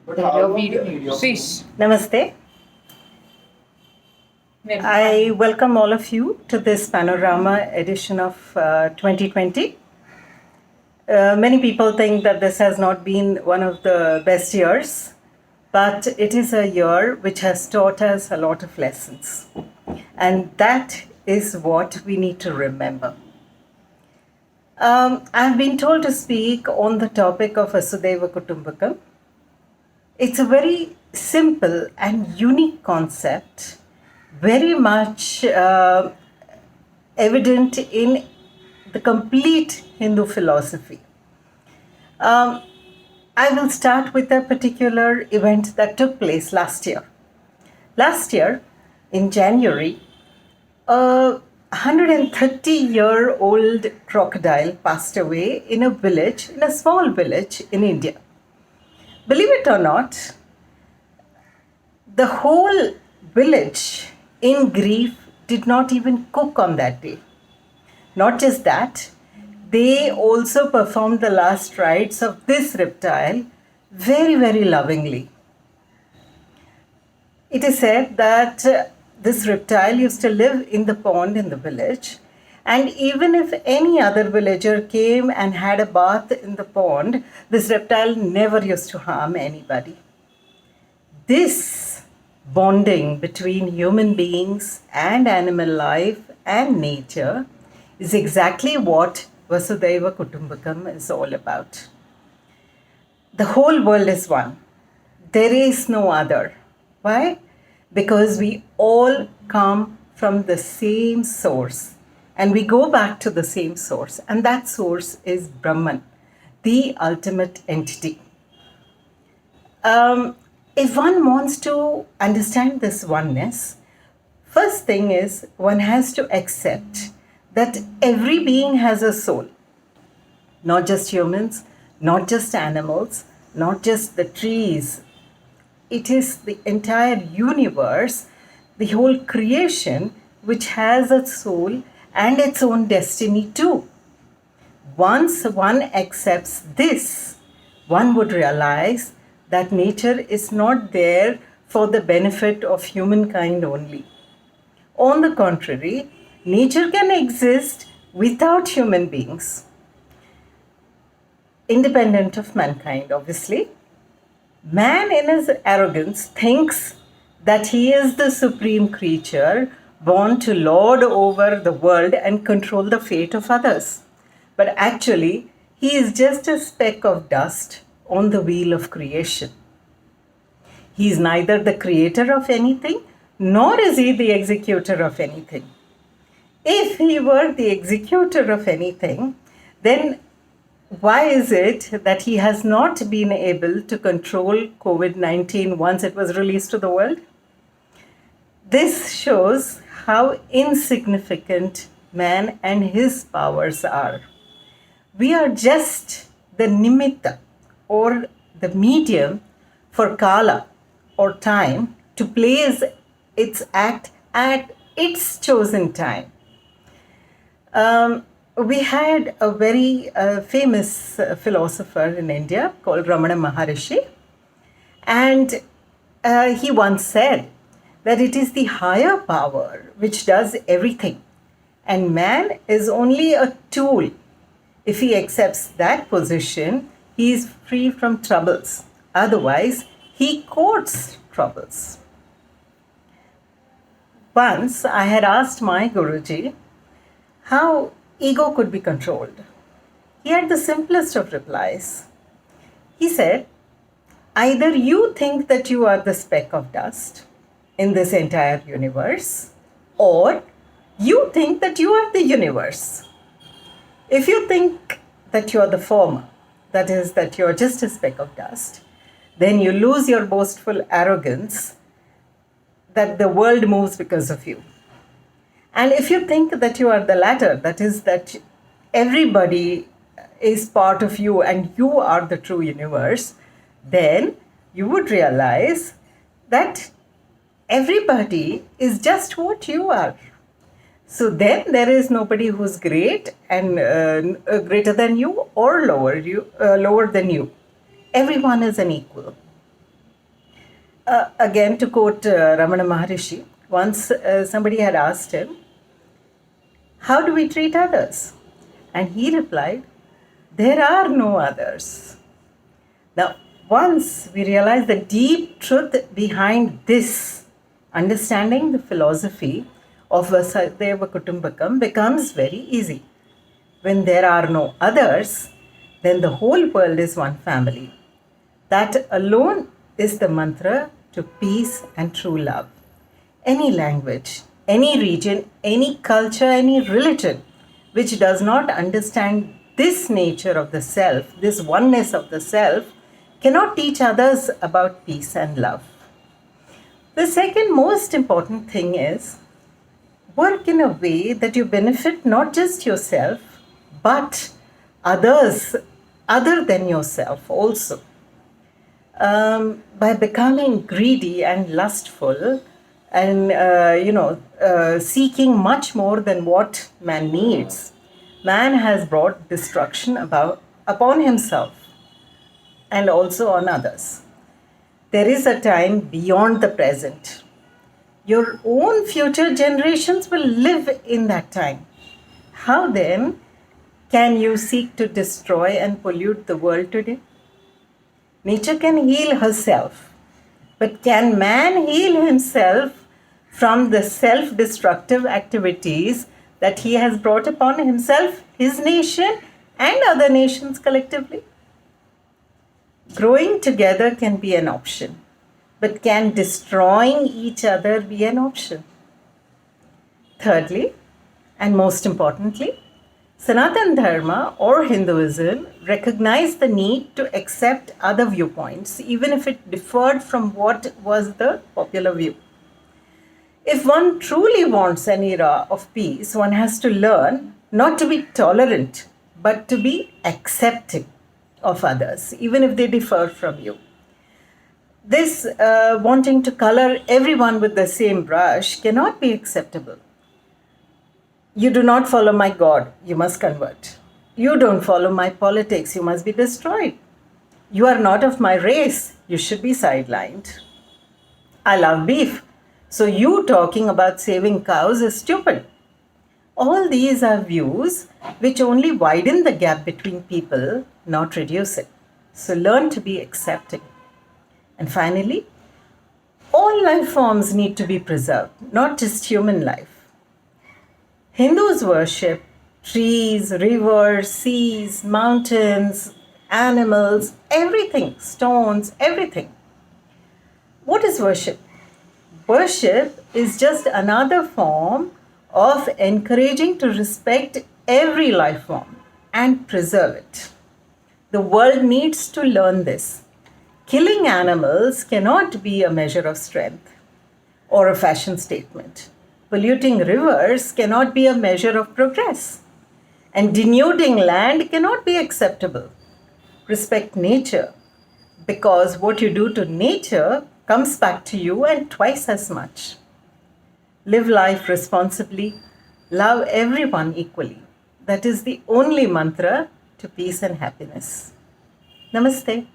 Your video. Sheesh. Namaste. I welcome all of you to this panorama edition of 2020. Many people think that this has not been one of the best years, but it is a year which has taught us a lot of lessons. And that is what we need to remember. I've been told to speak on the topic of Vasudhaiva Kutumbakam. It's a very simple and unique concept, very much evident in the complete Hindu philosophy. I will start with a particular event that took place last year. Last year, in January, a 130-year-old crocodile passed away in a village, in a small village in India. Believe it or not, the whole village in grief did not even cook on that day. Not just that, they also performed the last rites of this reptile very, very lovingly. It is said that this reptile used to live in the pond in the village, and even if any other villager came and had a bath in the pond, this reptile never used to harm anybody. This bonding between human beings and animal life and nature is exactly what Vasudhaiva Kutumbakam is all about. The whole world is one. There is no other. Why? Because we all come from the same source and we go back to the same source, and that source is Brahman, the ultimate entity. If one wants to understand this oneness, first thing is one has to accept that every being has a soul. Not just humans, not just animals, not just the trees. It is the entire universe, the whole creation, which has a soul and its own destiny too. Once one accepts this, one would realize that nature is not there for the benefit of humankind only. On the contrary, nature can exist without human beings, independent of mankind, obviously. Man, in his arrogance, thinks that he is the supreme creature born to lord over the world and control the fate of others. But actually, he is just a speck of dust on the wheel of creation. He is neither the creator of anything, nor is he the executor of anything. If he were the executor of anything, then why is it that he has not been able to control COVID-19 once it was released to the world? This shows how insignificant man and his powers are. We are just the nimitta, or the medium for kala or time to place its act at its chosen time. We had a very famous philosopher in India called Ramana Maharishi, and he once said that it is the higher power which does everything, and man is only a tool. If he accepts that position, he is free from troubles. Otherwise, he courts troubles. Once I had asked my Guruji how ego could be controlled. He had the simplest of replies. He said, either you think that you are the speck of dust in this entire universe, or you think that you are the universe. If you think that you are the former, that is, that you are just a speck of dust, then you lose your boastful arrogance that the world moves because of you. And if you think that you are the latter, that is, that everybody is part of you and you are the true universe, then you would realize that everybody is just what you are. So then there is nobody who's great and greater than you or lower than you. Everyone is an equal. Again, to quote Ramana Maharishi, once somebody had asked him, "How do we treat others?" And he replied, "There are no others." Now, once we realize the deep truth behind this, understanding the philosophy of Vasudhaiva Kutumbakam becomes very easy. When there are no others, then the whole world is one family. That alone is the mantra to peace and true love. Any language, any region, any culture, any religion which does not understand this nature of the self, this oneness of the self, cannot teach others about peace and love. The second most important thing is work in a way that you benefit not just yourself, but others other than yourself also. By becoming greedy and lustful and seeking much more than what man needs, man has brought destruction upon himself and also on others. There is a time beyond the present. Your own future generations will live in that time. How then can you seek to destroy and pollute the world today? Nature can heal herself, but can man heal himself from the self-destructive activities that he has brought upon himself, his nation, and other nations collectively? Growing together can be an option, but can destroying each other be an option? Thirdly, and most importantly, Sanatana Dharma or Hinduism recognized the need to accept other viewpoints, even if it differed from what was the popular view. If one truly wants an era of peace, one has to learn not to be tolerant, but to be accepting of others, even if they differ from you. This wanting to color everyone with the same brush cannot be acceptable. You do not follow my God, you must convert. You don't follow my politics, you must be destroyed. You are not of my race, you should be sidelined. I love beef, so you talking about saving cows is stupid. All these are views which only widen the gap between people, not reduce it. So learn to be accepting. And finally, all life forms need to be preserved, not just human life. Hindus worship trees, rivers, seas, mountains, animals, everything, stones, everything. What is worship? Worship is just another form of encouraging to respect every life form and preserve it. The world needs to learn this. Killing animals cannot be a measure of strength or a fashion statement. Polluting rivers cannot be a measure of progress. And denuding land cannot be acceptable. Respect nature, because what you do to nature comes back to you and twice as much. Live life responsibly, love everyone equally. That is the only mantra to peace and happiness. Namaste.